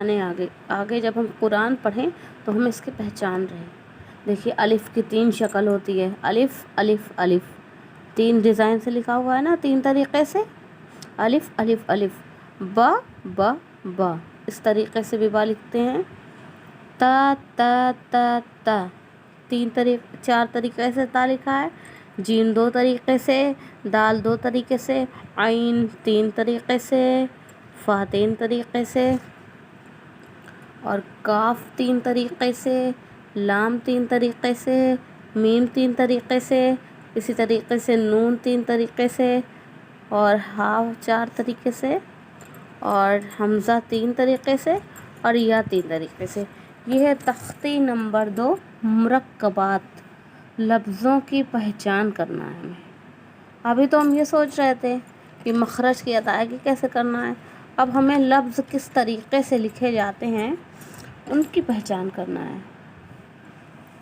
آگے آگے جب ہم قرآن پڑھیں تو ہم اس کی پہچان رہیں۔ دیکھیے الف کی 3 شکل ہوتی ہے، الف الف الف، 3 ڈیزائن سے لکھا ہوا ہے نا، 3 طریقے سے، الف الف الف، با با با، اس طریقے سے بھی با لکھتے ہیں، تا تا تا تا، 4 طریقے سے تا لکھا ہے، جیم 2 طریقے سے، دال 2 طریقے سے، عین 3 طریقے سے، فا 3 طریقے سے، اور کاف 3 طریقے سے، لام 3 طریقے سے، میم 3 طریقے سے، اسی طریقے سے نون 3 طریقے سے، اور ہا 4 طریقے سے، اور حمزہ 3 طریقے سے، اور یا 3 طریقے سے۔ یہ ہے تختی نمبر 2، مرکبات، لفظوں کی پہچان کرنا ہے ہمیں۔ ابھی تو ہم یہ سوچ رہے تھے کہ مخرج کی ادائیگی کیسے کرنا ہے، اب ہمیں لفظ کس طریقے سے لکھے جاتے ہیں ان کی پہچان کرنا ہے۔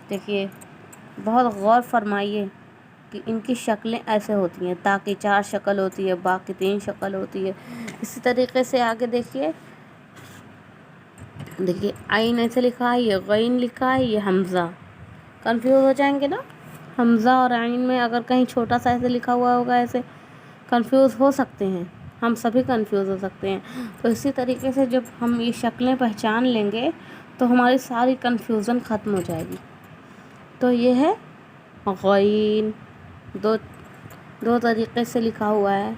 دیکھیے بہت غور فرمائیے کہ ان کی شکلیں ایسے ہوتی ہیں، تا کی 4 شکل ہوتی ہے، با کی 3 شکل ہوتی ہے، اسی طریقے سے آگے دیکھیے عین ایسے لکھا ہے، یہ غین لکھا ہے، یہ حمزہ، کنفیوز ہو جائیں گے نا، حمزہ اور عین میں اگر کہیں چھوٹا سا ایسے لکھا ہوا ہوگا، ایسے کنفیوز ہو سکتے ہیں، ہم سبھی کنفیوز ہو سکتے ہیں۔ تو اسی طریقے سے جب ہم یہ شکلیں پہچان لیں گے تو ہماری ساری کنفیوژن ختم ہو جائے گی۔ تو یہ ہے غین، دو طریقے سے لکھا ہوا ہے،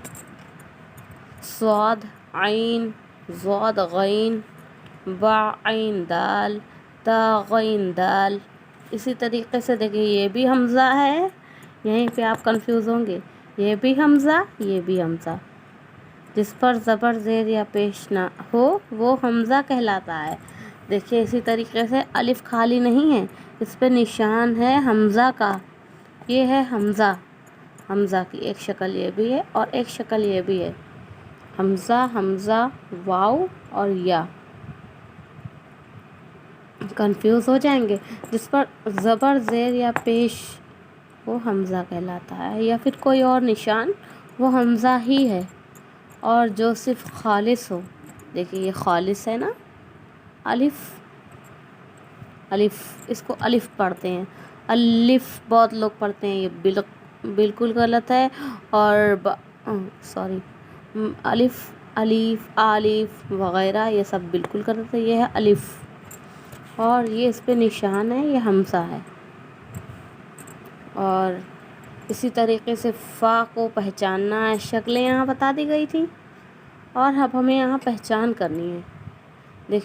صاد عین، ضاد غین، با عین دال، تا غین دال۔ اسی طریقے سے دیکھیے یہ بھی حمزہ ہے، یہیں پہ آپ کنفیوز ہوں گے، یہ بھی حمزہ، یہ بھی حمزہ، جس پر زبر زیر یا پیش نہ ہو وہ حمزہ کہلاتا ہے۔ دیکھیے اسی طریقے سے الف خالی نہیں ہے، اس پہ نشان ہے حمزہ کا، یہ ہے حمزہ، حمزہ کی ایک شکل یہ بھی ہے اور ایک شکل یہ بھی ہے، حمزہ حمزہ واو اور یا، کنفیوز ہو جائیں گے، جس پر زبر زیر یا پیش وہ حمزہ کہلاتا ہے، یا پھر کوئی اور نشان وہ حمزہ ہی ہے، اور جو صرف خالص ہو، دیکھیے یہ خالص ہے نا، الف الف، اس کو الف پڑھتے ہیں، الف بہت لوگ پڑھتے ہیں، یہ بالکل غلط ہے، اور الف الف الف وغیرہ یہ سب بالکل غلط ہے، یہ ہے الف، اور یہ اس پہ نشان ہے، یہ حمزہ ہے۔ اور اسی طریقے سے فا کو پہچاننا ہے، شکلیں یہاں بتا دی گئی تھی، اور اب ہمیں یہاں پہچان کرنی ہے۔ دیکھیے